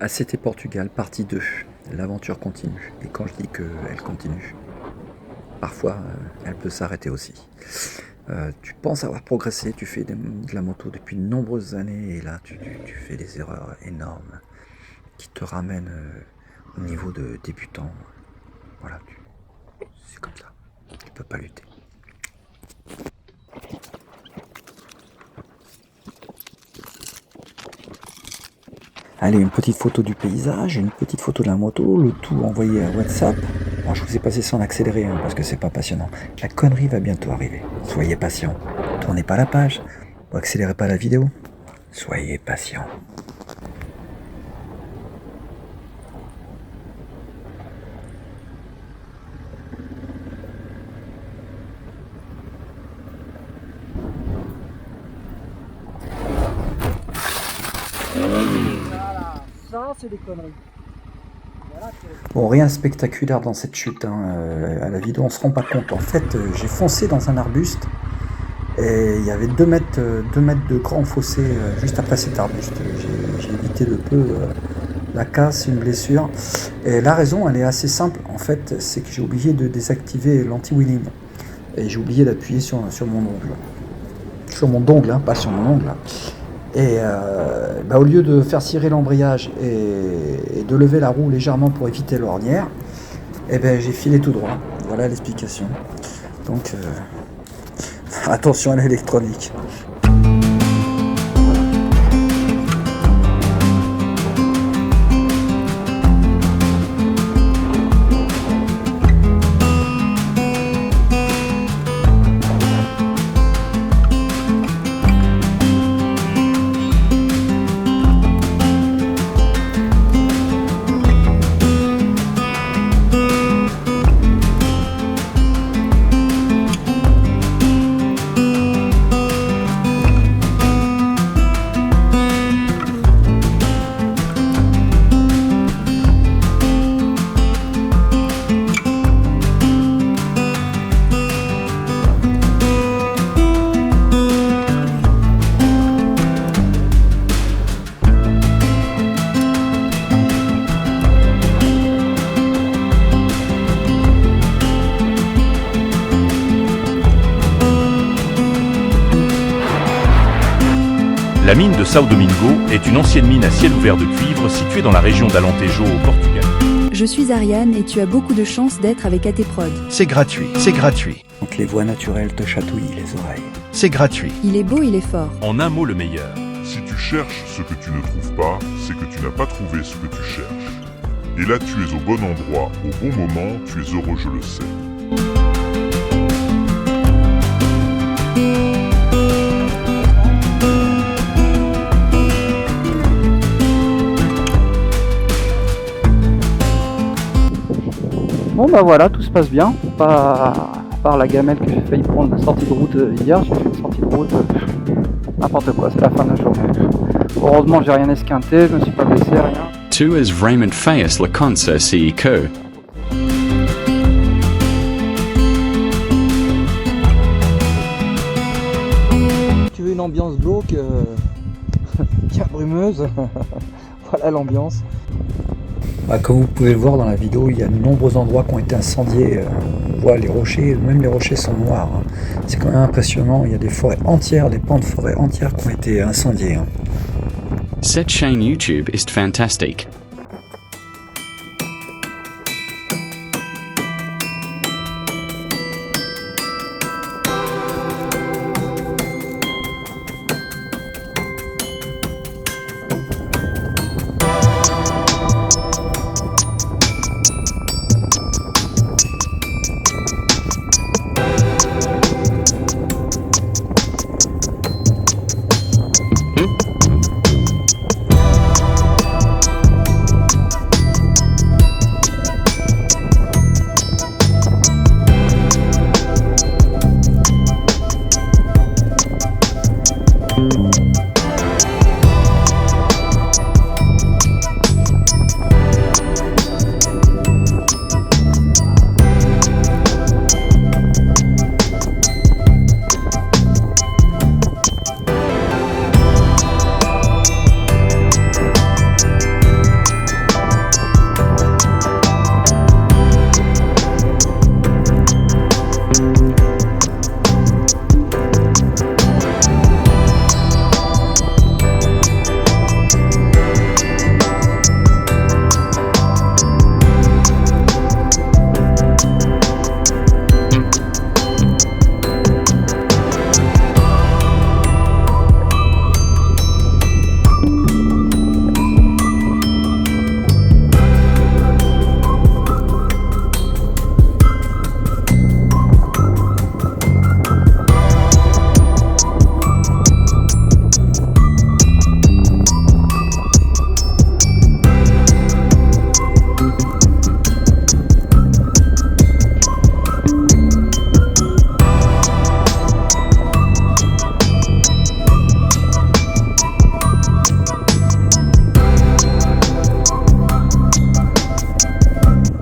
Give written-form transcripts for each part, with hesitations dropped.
ACT Portugal, partie 2. L'aventure continue. Et quand je dis qu'elle continue, parfois elle peut s'arrêter aussi. Tu penses avoir progressé, tu fais de la moto depuis de nombreuses années et là tu fais des erreurs énormes qui te ramènent au niveau de débutant. Voilà, c'est comme ça. Tu peux pas lutter. Allez, une petite photo du paysage, une petite photo de la moto, le tout envoyé à WhatsApp. Bon, je vous ai passé sans accélérer parce que c'est pas passionnant. La connerie va bientôt arriver. Soyez patient. Tournez pas la page. Ou accélérez pas la vidéo. Soyez patient. Ça, c'est des conneries. Bon, rien de spectaculaire dans cette chute. À la vidéo, on se rend pas compte. En fait, j'ai foncé dans un arbuste et il y avait 2 mètres de grand fossé juste après cet arbuste. J'ai évité de peu la casse, une blessure. Et la raison, elle est assez simple. En fait, c'est que j'ai oublié de désactiver l'anti-wheeling. Et j'ai oublié d'appuyer sur mon ongle. Sur mon dongle, pas sur mon ongle. Et au lieu de faire cirer l'embrayage et de lever la roue légèrement pour éviter l'ornière, j'ai filé tout droit. Voilà l'explication. Donc attention à l'électronique. La mine de São Domingo est une ancienne mine à ciel ouvert de cuivre située dans la région d'Alentejo au Portugal. Je suis Ariane et tu as beaucoup de chance d'être avec AT Prod. C'est gratuit, c'est gratuit. Donc les voix naturelles te chatouillent les oreilles. C'est gratuit. Il est beau, il est fort. En un mot, le meilleur. Si tu cherches ce que tu ne trouves pas, c'est que tu n'as pas trouvé ce que tu cherches. Et là, tu es au bon endroit, au bon moment, tu es heureux, je le sais. Bon bah voilà, tout se passe bien, pas à part la gamelle que j'ai failli prendre la sortie de route hier, j'ai fait une sortie de route, n'importe quoi, c'est la fin de la journée. Heureusement j'ai rien esquinté, je me suis pas blessé, rien. Tu es vraiment fayas la consa si que. Tu veux une ambiance glauque, bien brumeuse, voilà l'ambiance. Comme vous pouvez le voir dans la vidéo, il y a de nombreux endroits qui ont été incendiés. On voit les rochers, même les rochers sont noirs. C'est quand même impressionnant. Il y a des forêts entières, des pans de forêt entières qui ont été incendiés. Cette chaîne YouTube ist fantastique.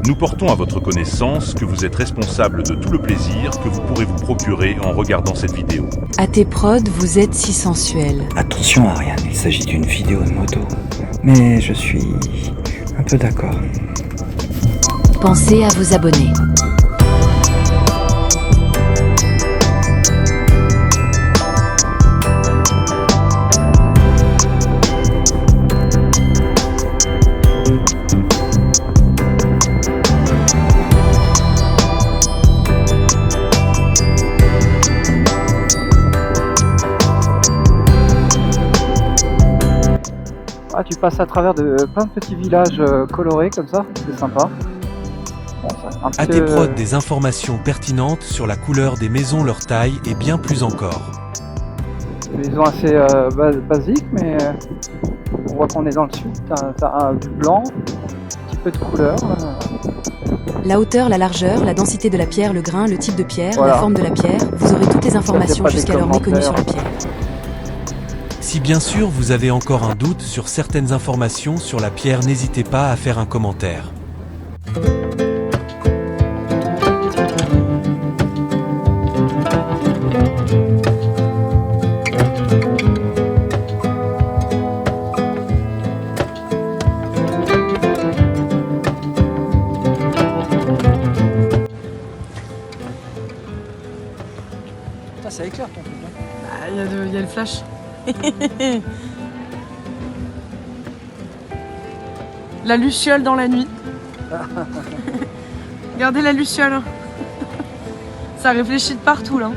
Nous portons à votre connaissance que vous êtes responsable de tout le plaisir que vous pourrez vous procurer en regardant cette vidéo. AT Prod, vous êtes si sensuel. Attention Ariane, il s'agit d'une vidéo de moto. Mais je suis un peu d'accord. Pensez à vous abonner. Ah, tu passes à travers de plein de petits villages colorés comme ça, c'est sympa. Bon, ça, un AT peu, Prod, des informations pertinentes sur la couleur des maisons, leur taille et bien plus encore. des maisons assez basiques, mais on voit qu'on est dans le sud. T'as du blanc, un petit peu de couleur. La hauteur, la largeur, la densité de la pierre, le grain, le type de pierre, Voilà. la forme de la pierre, vous aurez toutes les informations pas des jusqu'alors méconnues sur la commentaires. pierre. Si bien sûr vous avez encore un doute sur certaines informations sur la pierre, n'hésitez pas à faire un commentaire. Putain, ça éclaire ton truc. Il y a le flash. La luciole dans la nuit. Regardez la luciole. Ça réfléchit de partout là.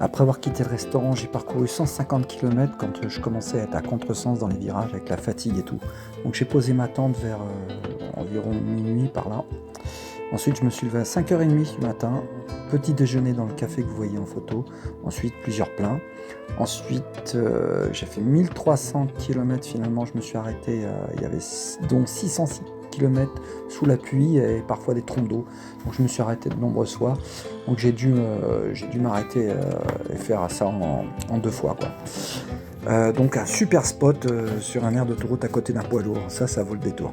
Après avoir quitté le restaurant, j'ai parcouru 150 km quand je commençais à être à contresens dans les virages avec la fatigue et tout. Donc j'ai posé ma tente vers environ minuit par là. Ensuite, je me suis levé à 5h30 du matin, petit déjeuner dans le café que vous voyez en photo, ensuite plusieurs pleins. Ensuite, j'ai fait 1300 km finalement, je me suis arrêté, il y avait dont 606 km sous la pluie et parfois des trompes d'eau. Donc je me suis arrêté de nombreuses fois, donc j'ai dû m'arrêter et faire ça en 2 fois, quoi. Donc un super spot sur un aire d'autoroute à côté d'un poids lourd, ça vaut le détour.